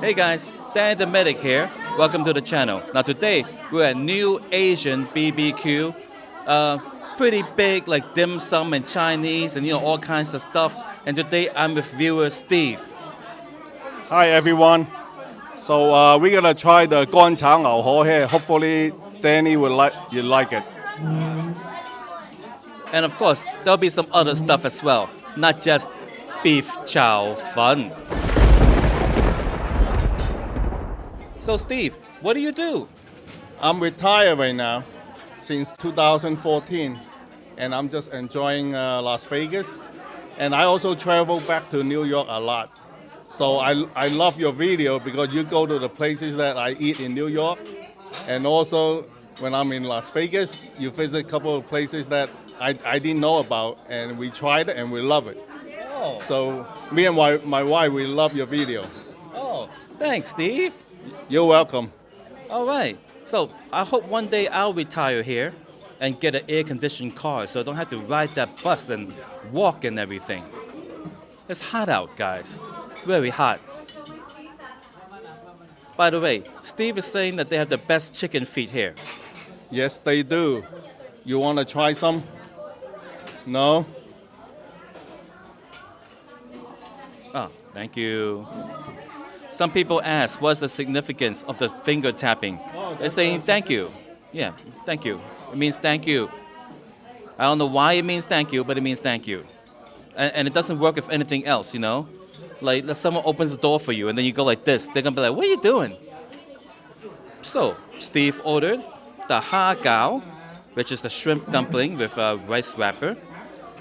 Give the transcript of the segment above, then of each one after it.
Hey guys, Dan the Medic here. Welcome to the channel. Now today we're at New Asian BBQ. Pretty big, like dim sum and Chinese and all kinds of stuff. And today I'm with viewer Steve. Hi everyone. So we're gonna try the 乾炒牛河 here. Hopefully Danny will like it. And of course, there'll be some other stuff as well, not just beef chow fun. So Steve, what do you do? I'm retired right now since 2014, and I'm just enjoying Las Vegas. And I also travel back to New York a lot. So I love your video because you go to the places that I eat in New York, and also when I'm in Las Vegas, you visit a couple of places that I didn't know about, and we tried it and we love it. Oh, So me and my wife, we love your video. oh, thanks, Steve. You're welcome. All right. So I hope one day I'll retire here and get an air-conditioned car so I don't have to ride that bus and walk and everything. It's hot out, guys. Very hot. By the way, Steve is saying that they have the best chicken feet here. Yes, they do. You want to try some? No? Oh, thank you. Some people ask, what's the significance of the finger tapping? They're saying thank you. Yeah, thank you. It means thank you. I don't know why it means thank you, but it means thank you. And it doesn't work with anything else, Like, someone opens the door for you and then you go like this. They're going to be like, what are you doing? So, Steve ordered the ha gao, which is the shrimp dumpling with a rice wrapper,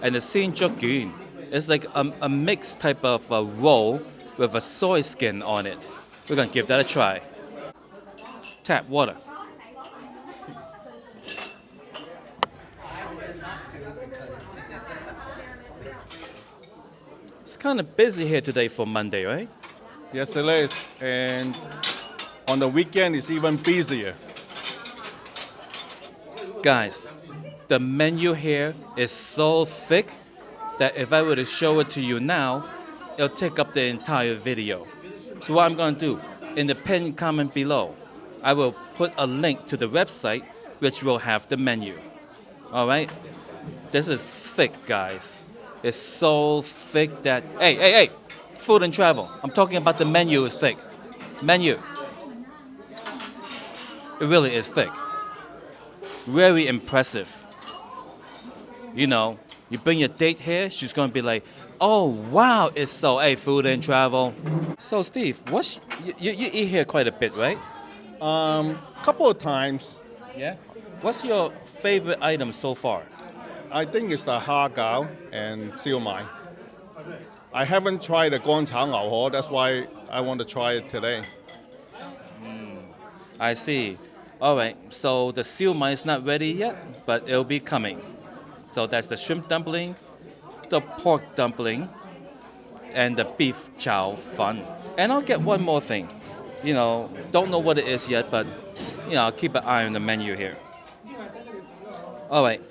and the Shinjuku. It's like a mixed type of roll with a soy skin on it. We're going to give that a try. Tap water. It's kind of busy here today for Monday, right? Yes, it is. And on the weekend, it's even busier. Guys, the menu here is so thick that if I were to show it to you now, it'll take up the entire video. So what I'm going to do, in the pinned comment below, I will put a link to the website which will have the menu. All right? This is thick, guys. It's so thick that... Hey! Food and travel. I'm talking about the menu is thick. Menu. It really is thick. Very impressive. You bring your date here, she's going to be like, oh, wow, it's so, hey, food and travel. So, Steve, you eat here quite a bit, right? Couple of times. Yeah. What's your favorite item so far? I think it's the ha gao and Siu Mai. I haven't tried the 乾炒牛河, that's why I want to try it today. I see. All right, so the Siu Mai is not ready yet, but it'll be coming. So that's the shrimp dumpling, the pork dumpling, and the beef chow fun. And I'll get one more thing. Don't know what it is yet, but I'll keep an eye on the menu here. All right,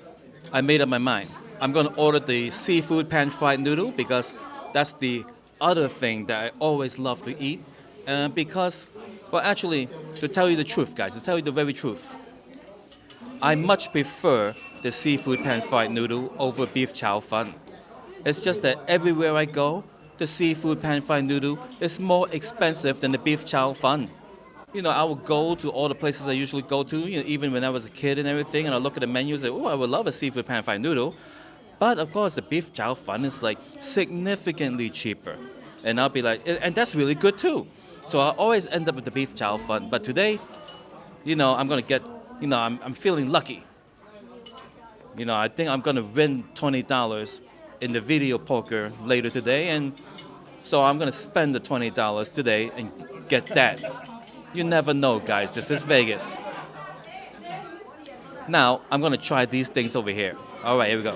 I made up my mind. I'm gonna order the seafood pan-fried noodle because that's the other thing that I always love to eat. Because, well, actually, to tell you the truth, guys, to tell you the very truth, I much prefer the seafood pan-fried noodle over beef chow fun. It's just that everywhere I go, the seafood pan-fried noodle is more expensive than the beef chow fun. I would go to all the places I usually go to, even when I was a kid and everything, and I look at the menu and say, oh, I would love a seafood pan-fried noodle. But of course, the beef chow fun is like significantly cheaper. And I'll be like, and that's really good too. So I always end up with the beef chow fun. But today, I'm gonna get, I'm feeling lucky. I think I'm gonna win $20 in the video poker later today, and so I'm gonna spend the $20 today and get that. You never know, guys. This is Vegas. Now I'm gonna try these things over here. All right, here we go.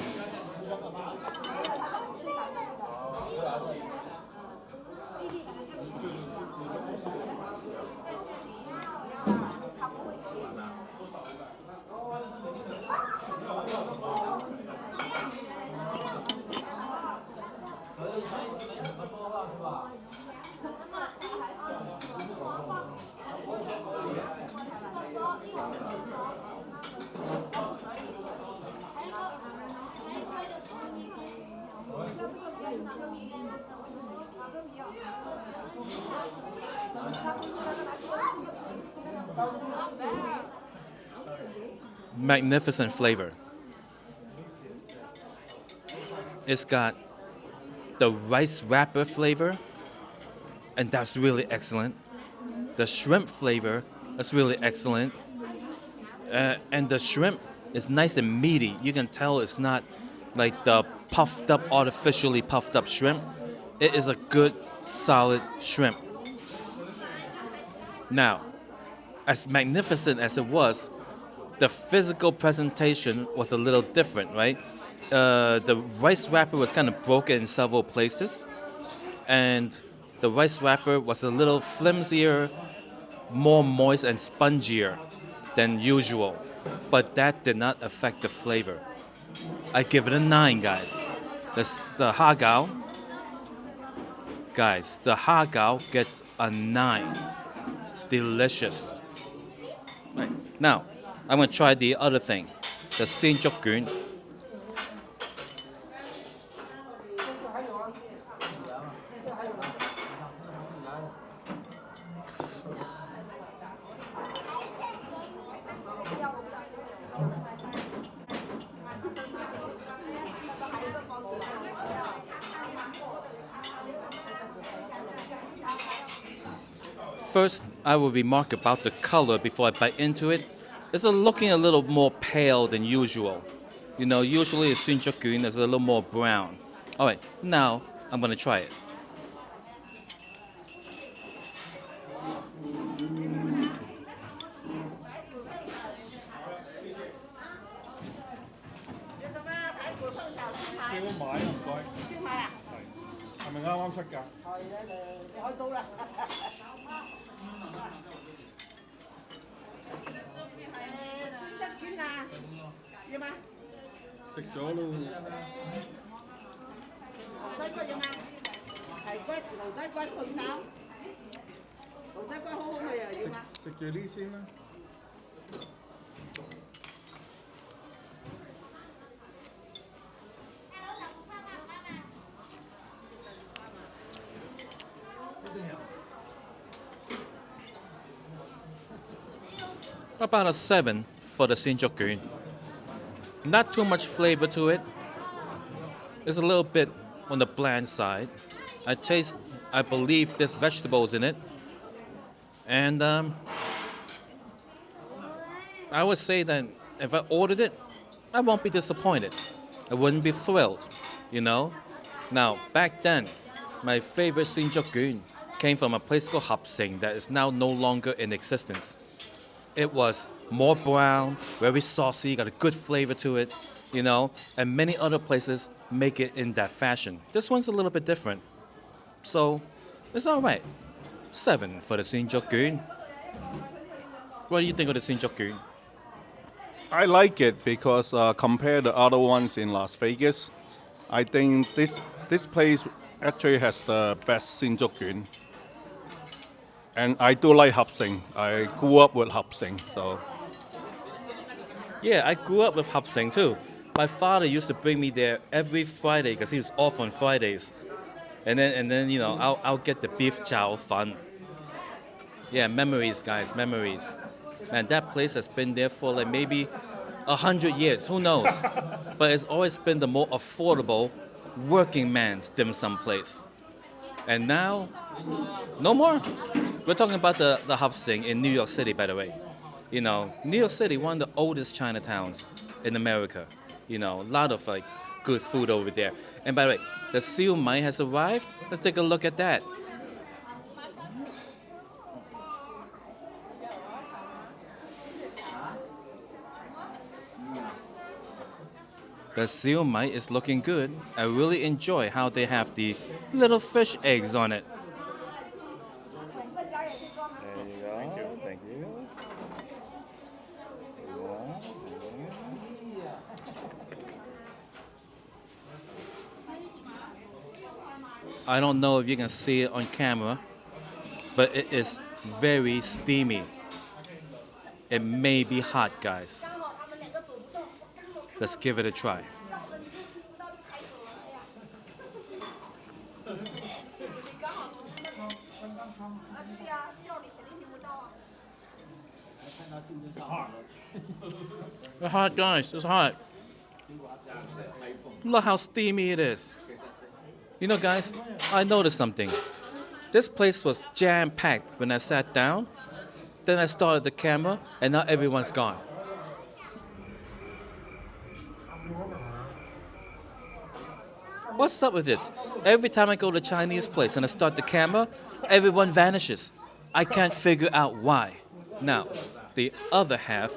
Magnificent flavor. It's got the rice wrapper flavor, and that's really excellent. The shrimp flavor, that's really excellent. And the shrimp is nice and meaty. You can tell it's not like the puffed up, artificially puffed up shrimp. It is a good, solid shrimp. Now, as magnificent as it was, the physical presentation was a little different, right? The rice wrapper was kind of broken in several places, and the rice wrapper was a little flimsier, more moist and spongier than usual, but that did not affect the flavor. I give it a 9, guys. The hagao, guys, the hagao gets a 9. Delicious. Right. Now, I'm gonna try the other thing, the Shinjuku. First, I will remark about the color before I bite into it. It's looking a little more pale than usual. You know, usually a Shinjuku is a little more brown. All right, now I'm gonna try it. Siu Mai 唔該。係咪啱啱出㗎？食咗咯。食住呢先啦。About a 7 for the Shinjuku. Not too much flavor to it. It's a little bit on the bland side. I believe there's vegetables in it. And I would say that if I ordered it, I won't be disappointed. I wouldn't be thrilled, you know? Now, back then, my favorite Shinjuku came from a place called Hapsing that is now no longer in existence. It was more brown, very saucy, got a good flavor to it, you know, and many other places make it in that fashion. This one's a little bit different. So, it's all right. 7 for the Shinjuku. What do you think of the Shinjuku? I like it because compared to other ones in Las Vegas, I think this place actually has the best Shinjuku. And I do like Hapsing. I grew up with Hapsing, so. Yeah, I grew up with Hapsing too. My father used to bring me there every Friday because he's off on Fridays. And then you know, I'll get the beef Chow Fun. Yeah, memories, guys, memories. Man, that place has been there for like maybe 100 years, who knows? But it's always been the more affordable working man's dim sum place. And now, no more. We're talking about the Hapsing in New York City, by the way. You know, New York City, one of the oldest Chinatowns in America. You know, a lot of like good food over there. And by the way, the Siu Mai has arrived. Let's take a look at that. The Siu Mai is looking good. I really enjoy how they have the little fish eggs on it. Thank you. I don't know if you can see it on camera, but it is very steamy. It may be hot, guys. Let's give it a try. It's hot, guys. It's hot. Look how steamy it is. You know, guys, I noticed something. This place was jam-packed when I sat down. Then I started the camera, and now everyone's gone. What's up with this? Every time I go to a Chinese place and I start the camera, everyone vanishes. I can't figure out why. Now, the other half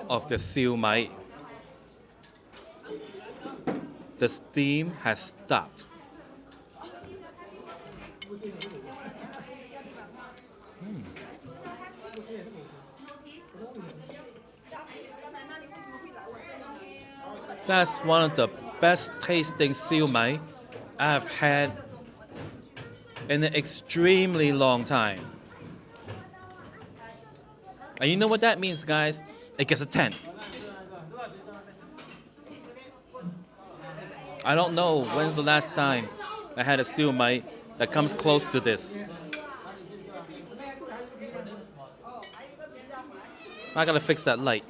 of the Siu Mai. The steam has stopped. That's one of the best tasting siu mai I've had in an extremely long time. And you know what that means, guys? It gets a 10. I don't know when's the last time I had a siu mai that comes close to this. I gotta fix that light.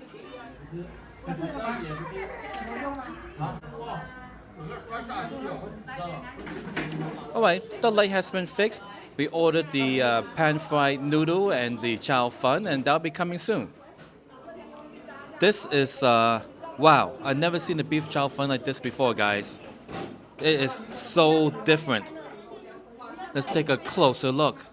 Alright, the light has been fixed. We ordered the pan-fried noodle and the Chow Fun, and that'll be coming soon. This is, wow, I've never seen a beef Chow Fun like this before, guys. It is so different. Let's take a closer look.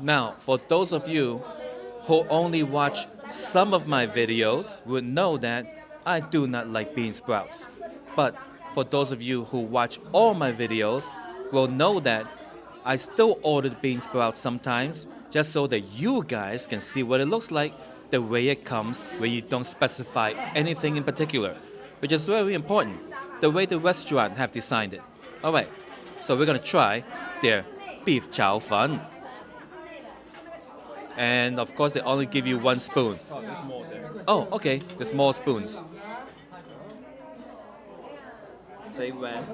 Now, for those of you who only watch some of my videos would know that I do not like bean sprouts. But for those of you who watch all my videos will know that I still order bean sprouts sometimes just so that you guys can see what it looks like the way it comes where you don't specify anything in particular, which is very important, the way the restaurant have designed it. Alright, so we're gonna try their beef Chow Fun. And of course they only give you one spoon. Oh, there's more there. Oh, okay, there's more spoons. Say when.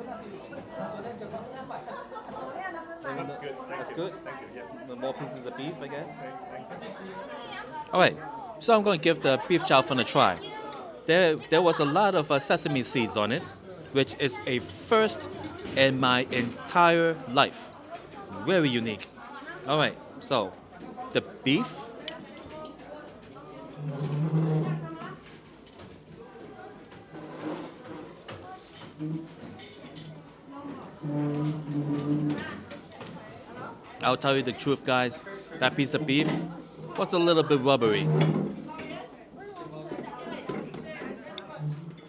That's good. That's good. Thank you. Yeah. More pieces of beef, I guess. Alright, so I'm going to give the beef chow fun a try. There was a lot of sesame seeds on it, which is a first in my entire life. Very unique. Alright, so the beef. I'll tell you the truth, guys. That piece of beef was a little bit rubbery.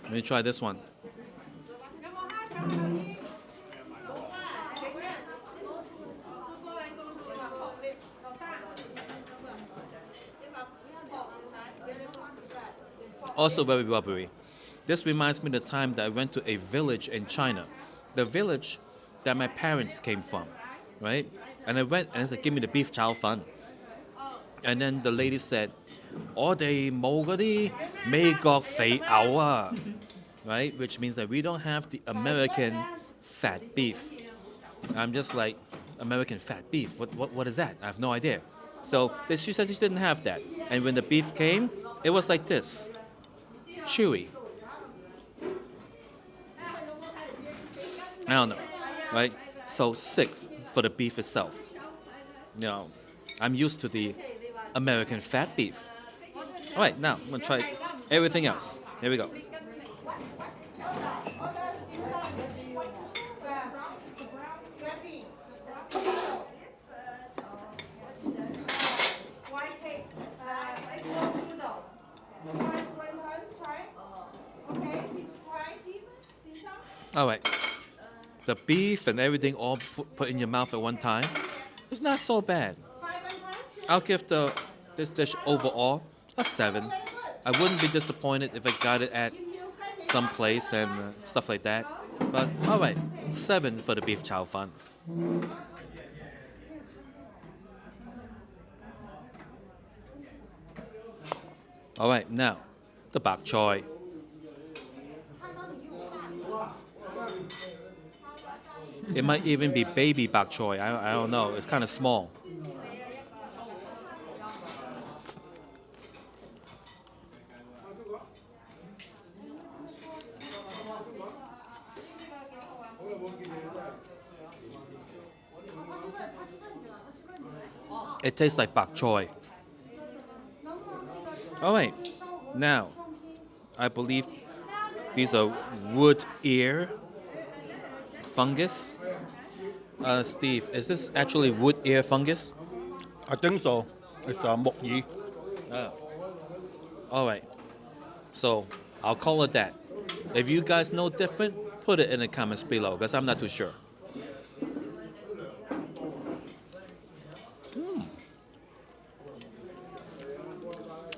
Let me try this one. Also very rubbery. This reminds me of the time that I went to a village in China. The village that my parents came from, right? And I went and I said, give me the beef chow fun. And then the lady said, 我哋冇嗰啲美國肥牛啊, right? Which means that we don't have the American fat beef. I'm just like, American fat beef? What is that? I have no idea. So she said she didn't have that. And when the beef came, it was like this. Chewy. I don't know, right? So 6 for the beef itself. You know, I'm used to the American fat beef. All right, now I'm gonna try everything else. Here we go. All right, the beef and everything all put in your mouth at one time. It's not so bad. I'll give this dish overall a 7. I wouldn't be disappointed if I got it at some place and stuff like that. But all right, 7 for the beef chow fun. All right, now the bok choy. It might even be baby bok choy. I don't know. It's kind of small. It tastes like bok choy. All right, now I believe these are wood ear fungus. Steve, is this actually wood ear fungus? I think so. It's mok yi. All right, so I'll call it that. If you guys know different, put it in the comments below because I'm not too sure.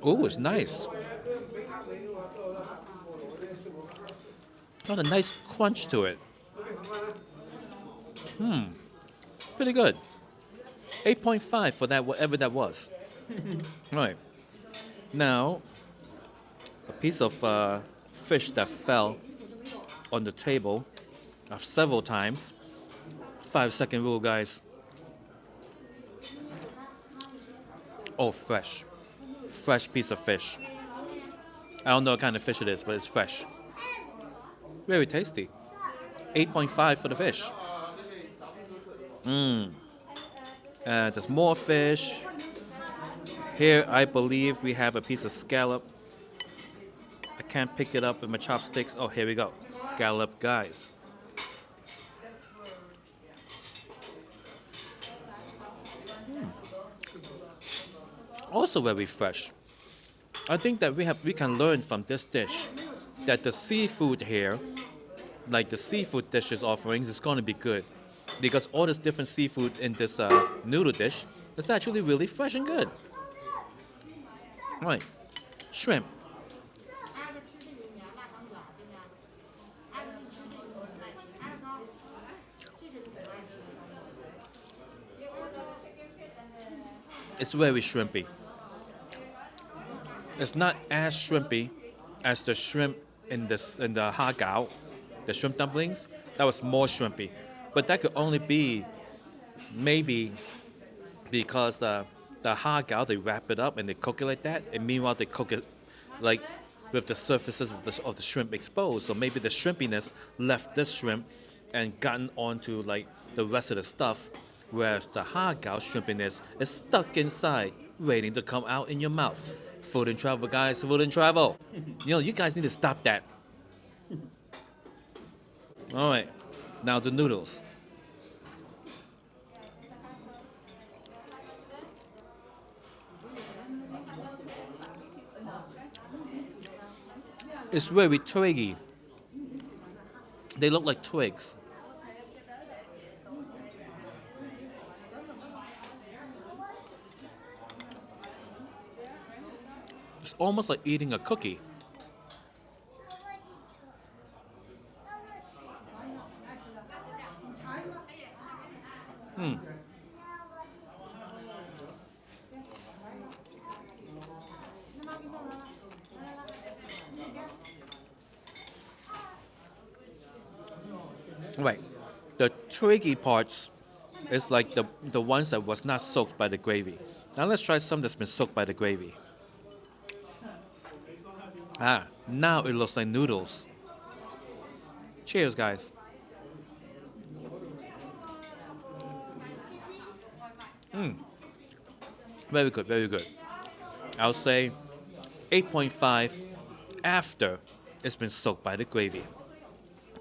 Oh, it's nice. Got a nice crunch to it. Pretty good. 8.5 for that, whatever that was. Right. Now, a piece of fish that fell on the table several times. 5-second rule, guys. Oh, fresh. Fresh piece of fish. I don't know what kind of fish it is, but it's fresh. Very tasty. 8.5 for the fish. There's more fish. Here, I believe we have a piece of scallop. I can't pick it up with my chopsticks. Oh, here we go. Scallop, guys. Also very fresh. I think that we can learn from this dish that the seafood here, like the seafood dishes offerings, is going to be good because all this different seafood in this noodle dish is actually really fresh and good. Right, shrimp. It's very shrimpy. It's not as shrimpy as the shrimp in the ha gao, the shrimp dumplings. That was more shrimpy, but that could only be maybe because the ha gao they wrap it up and they cook it like that, and meanwhile they cook it like with the surfaces of the shrimp exposed. So maybe the shrimpiness left this shrimp and gotten onto like the rest of the stuff, whereas the ha gao shrimpiness is stuck inside, waiting to come out in your mouth. Food and travel, guys. Food and travel. You guys need to stop that. All right, now the noodles. It's very twiggy. They look like twigs. It's almost like eating a cookie. Right. The twiggy parts is like the ones that was not soaked by the gravy. Now let's try some that's been soaked by the gravy. Now it looks like noodles. Cheers, guys. Very good, very good. I'll say 8.5 after it's been soaked by the gravy.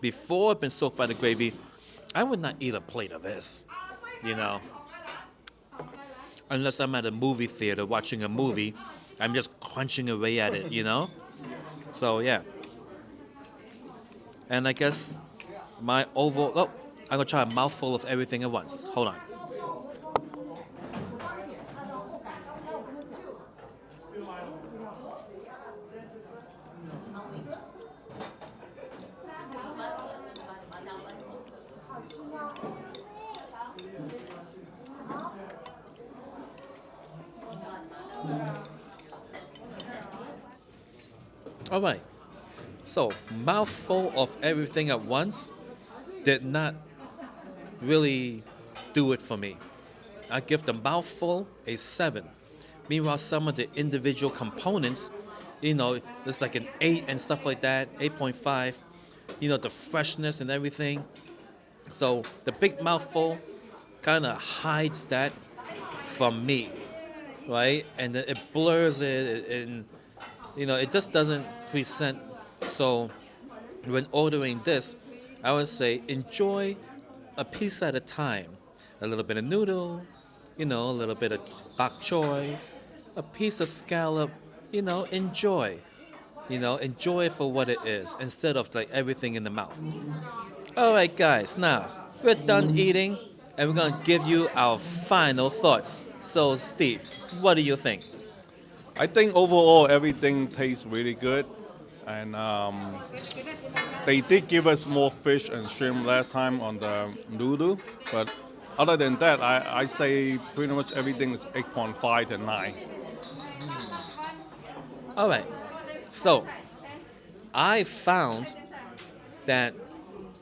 Before it's been soaked by the gravy, I would not eat a plate of this, you know. Unless I'm at a movie theater watching a movie, I'm just crunching away at it, you know. So yeah. And I guess my overall, oh, I'm gonna try a mouthful of everything at once. Hold on. All right. So, mouthful of everything at once did not really do it for me. I give the mouthful a 7. Meanwhile, some of the individual components, it's like an 8 and stuff like that, 8.5. The freshness and everything. So the big mouthful kind of hides that from me, right? And then it blurs it, and it just doesn't present. So when ordering this, I would say enjoy a piece at a time. A little bit of noodle, a little bit of bok choy, a piece of scallop, enjoy. Enjoy it for what it is instead of like everything in the mouth. All right, guys, now we're done eating and we're gonna give you our final thoughts. So, Steve, what do you think? I think overall everything tastes really good, and they did give us more fish and shrimp last time on the noodle, but other than that, I say pretty much everything is 8.5 to 9. All right, so I found that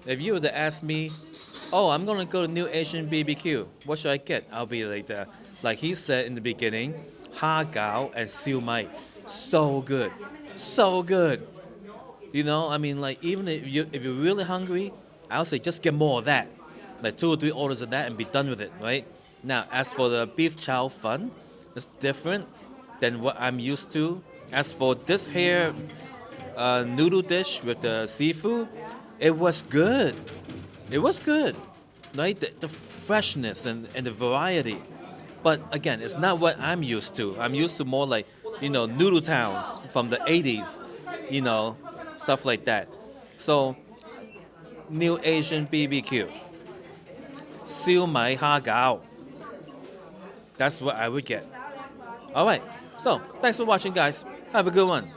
if you were to ask me, oh, I'm gonna go to New Asian BBQ, what should I get? I'll be like he said in the beginning, ha gao and siu mai, so good, so good. I mean, like even if you're really hungry, I'll say just get more of that, like 2 or 3 orders of that and be done with it, right? Now, as for the beef chow fun, it's different than what I'm used to. As for this here noodle dish with the seafood, it was good. It was good, right? The freshness and the variety. But again, it's not what I'm used to. I'm used to more like, noodle towns from the 80s, you know, stuff like that. So, New Asian BBQ, Siu Mai Ha Gao. That's what I would get. All right. So, thanks for watching, guys. Have a good one.